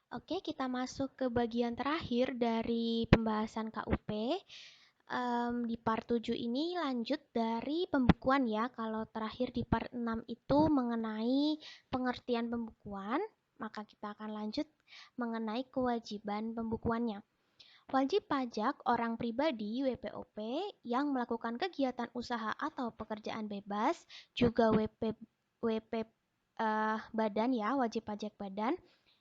Oke, kita masuk ke bagian terakhir dari pembahasan KUP. Di part 7 ini lanjut dari pembukuan ya. Kalau terakhir di part 6 itu mengenai pengertian pembukuan, maka kita akan lanjut mengenai kewajiban pembukuannya. Wajib pajak orang pribadi (WPOP) yang melakukan kegiatan usaha atau pekerjaan bebas, juga WP badan ya, wajib pajak badan.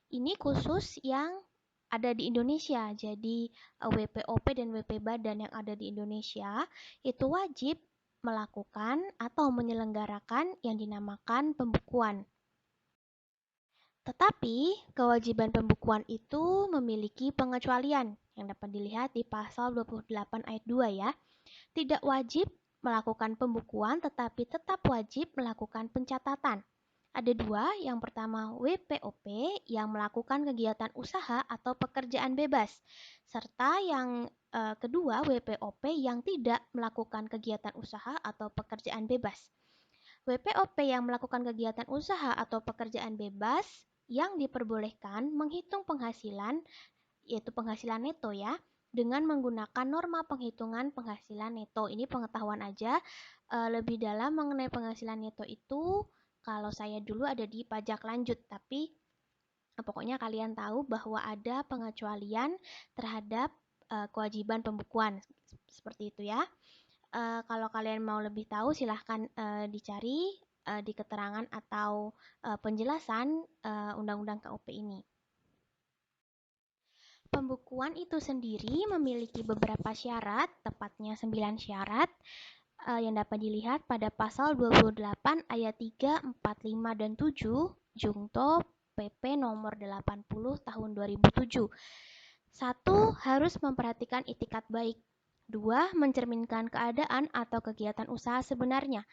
Ini khusus yang ada di Indonesia. Jadi WPOP dan WP badan yang ada di Indonesia itu wajib melakukan atau menyelenggarakan yang dinamakan pembukuan. Tetapi kewajiban pembukuan itu memiliki pengecualian yang dapat dilihat di pasal 28 ayat 2 ya. Tidak wajib melakukan pembukuan tetapi tetap wajib melakukan pencatatan. Ada dua, yang pertama WPOP yang melakukan kegiatan usaha atau pekerjaan bebas, serta yang kedua WPOP yang tidak melakukan kegiatan usaha atau pekerjaan bebas. WPOP yang melakukan kegiatan usaha atau pekerjaan bebas yang diperbolehkan menghitung penghasilan, yaitu penghasilan neto ya, dengan menggunakan norma penghitungan penghasilan neto. Ini pengetahuan aja, lebih dalam mengenai penghasilan neto itu kalau saya dulu ada di pajak lanjut, tapi pokoknya kalian tahu bahwa ada pengecualian terhadap kewajiban pembukuan seperti itu ya. Kalau kalian mau lebih tahu silahkan dicari di keterangan atau penjelasan Undang-Undang KUP ini. Pembukuan itu sendiri memiliki beberapa syarat, tepatnya 9 syarat yang dapat dilihat pada pasal 28 ayat 3, 4, 5, dan 7 Jungto PP nomor 80 tahun 2007. 1. Harus memperhatikan itikat baik. 2. Mencerminkan keadaan atau kegiatan usaha sebenarnya.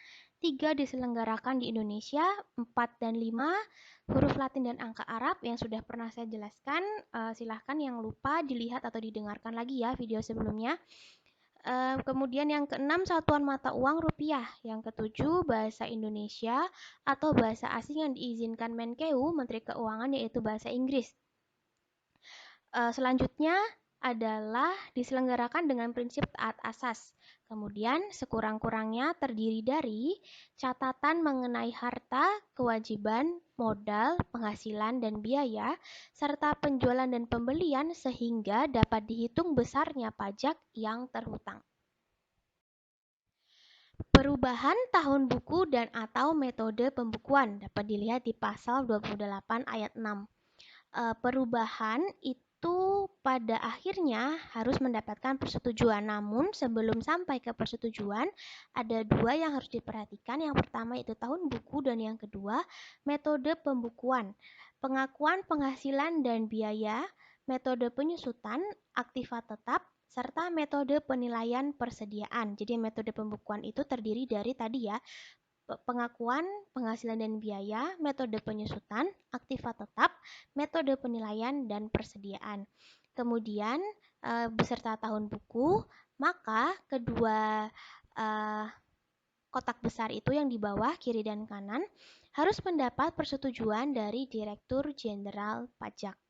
3. Diselenggarakan di Indonesia. 4 dan 5. Huruf Latin dan angka Arab yang sudah pernah saya jelaskan. Silahkan yang lupa dilihat atau didengarkan lagi ya video sebelumnya. Kemudian yang keenam, satuan mata uang rupiah. Yang ketujuh, bahasa Indonesia atau bahasa asing yang diizinkan Menkeu, Menteri Keuangan, yaitu bahasa Inggris. Selanjutnya adalah diselenggarakan dengan prinsip taat asas. Kemudian sekurang-kurangnya terdiri dari catatan mengenai harta, kewajiban, modal, penghasilan, dan biaya, serta penjualan dan pembelian sehingga dapat dihitung besarnya pajak yang terhutang. Perubahan tahun buku dan atau metode pembukuan dapat dilihat di pasal 28 ayat 6. Perubahan itu pada akhirnya harus mendapatkan persetujuan. Namun sebelum sampai ke persetujuan, ada dua yang harus diperhatikan. Yang pertama itu tahun buku dan yang kedua metode pembukuan. Pengakuan penghasilan dan biaya, metode penyusutan, aktiva tetap, serta metode penilaian persediaan. Jadi metode pembukuan itu terdiri dari tadi ya, pengakuan penghasilan dan biaya, metode penyusutan, aktiva tetap, metode penilaian, dan persediaan. Kemudian beserta tahun buku, maka kedua kotak besar itu yang di bawah, kiri dan kanan, harus mendapat persetujuan dari Direktur Jenderal Pajak.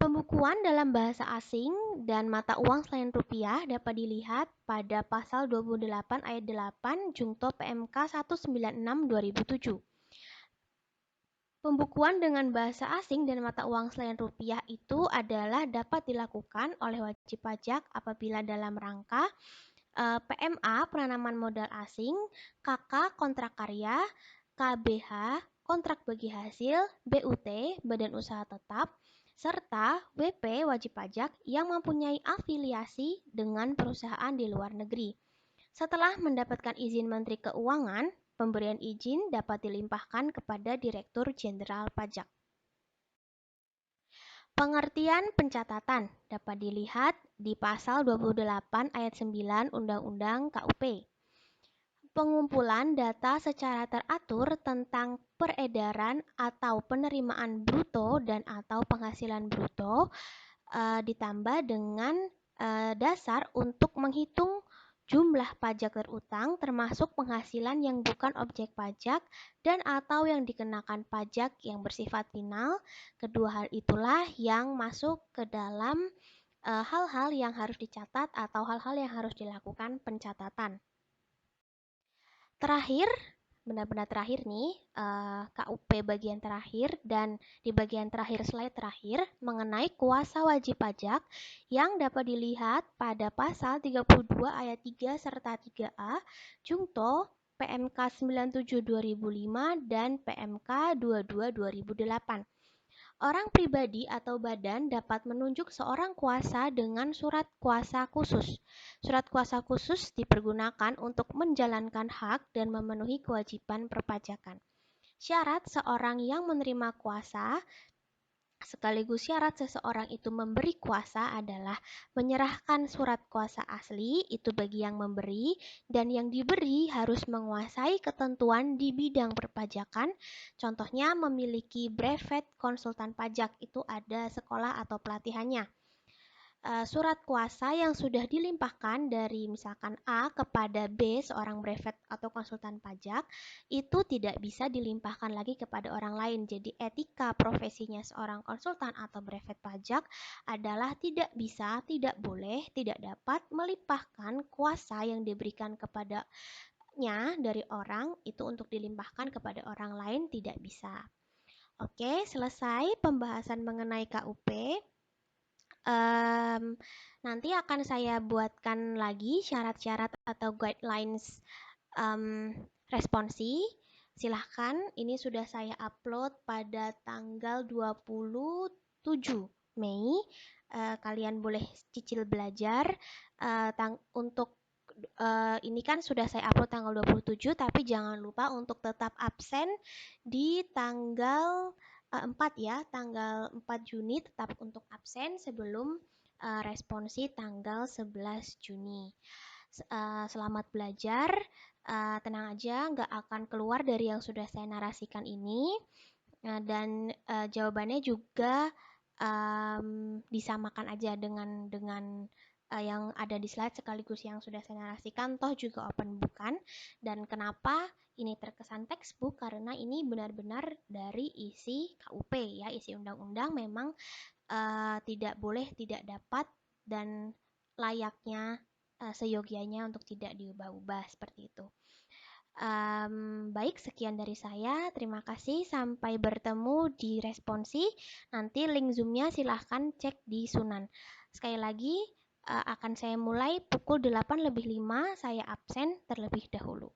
Pembukuan dalam bahasa asing dan mata uang selain rupiah dapat dilihat pada pasal 28 ayat 8 Jungto PMK 196/2007. Pembukuan dengan bahasa asing dan mata uang selain rupiah itu adalah dapat dilakukan oleh wajib pajak apabila dalam rangka PMA penanaman modal asing, KK kontrak karya, KBH kontrak bagi hasil, BUT badan usaha tetap, serta WP wajib pajak yang mempunyai afiliasi dengan perusahaan di luar negeri. Setelah mendapatkan izin Menteri Keuangan, pemberian izin dapat dilimpahkan kepada Direktur Jenderal Pajak. Pengertian pencatatan dapat dilihat di pasal 28 ayat 9 Undang-Undang KUP. Pengumpulan data secara teratur tentang peredaran atau penerimaan bruto dan atau penghasilan bruto ditambah dengan dasar untuk menghitung jumlah pajak terutang termasuk penghasilan yang bukan objek pajak dan atau yang dikenakan pajak yang bersifat final. Kedua hal itulah yang masuk ke dalam hal-hal yang harus dicatat atau hal-hal yang harus dilakukan pencatatan. Terakhir, benar-benar terakhir nih, KUP bagian terakhir dan di bagian terakhir slide terakhir mengenai kuasa wajib pajak yang dapat dilihat pada pasal 32 ayat 3 serta 3A Jungto PMK 97 2005 dan PMK 22 2008. Orang pribadi atau badan dapat menunjuk seorang kuasa dengan surat kuasa khusus. Surat kuasa khusus dipergunakan untuk menjalankan hak dan memenuhi kewajiban perpajakan. Syarat seorang yang menerima kuasa sekaligus syarat seseorang itu memberi kuasa adalah menyerahkan surat kuasa asli itu bagi yang memberi dan yang diberi harus menguasai ketentuan di bidang perpajakan. Contohnya memiliki brevet konsultan pajak itu ada sekolah atau pelatihannya. Surat kuasa yang sudah dilimpahkan dari misalkan A kepada B, seorang brevet atau konsultan pajak, itu tidak bisa dilimpahkan lagi kepada orang lain. Jadi etika profesinya seorang konsultan atau brevet pajak adalah tidak bisa, tidak boleh, tidak dapat melimpahkan kuasa yang diberikan kepadanya dari orang itu untuk dilimpahkan kepada orang lain tidak bisa. Oke, selesai pembahasan mengenai KUP. Nanti akan saya buatkan lagi syarat-syarat atau guidelines responsi. Silahkan, ini sudah saya upload pada tanggal 27 Mei. Kalian boleh cicil belajar. Untuk ini kan sudah saya upload tanggal 27, tapi jangan lupa untuk tetap absen di tanggal 4 ya, tanggal 4 Juni tetap untuk absen sebelum responsi tanggal 11 Juni. Selamat belajar, tenang aja, nggak akan keluar dari yang sudah saya narasikan ini. Dan jawabannya juga disamakan aja dengan yang ada di slide sekaligus yang sudah saya narasikan, toh juga open bukan. Dan kenapa ini terkesan textbook? Karena ini benar-benar dari isi KUP ya, isi undang-undang memang tidak boleh, tidak dapat, dan layaknya seyogianya untuk tidak diubah-ubah seperti itu. Baik, sekian dari saya. Terima kasih. Sampai bertemu di responsi. Nanti link Zoom-nya silahkan cek di Sunan. Sekali lagi, akan saya mulai pukul 8 lebih 5. Saya absen terlebih dahulu.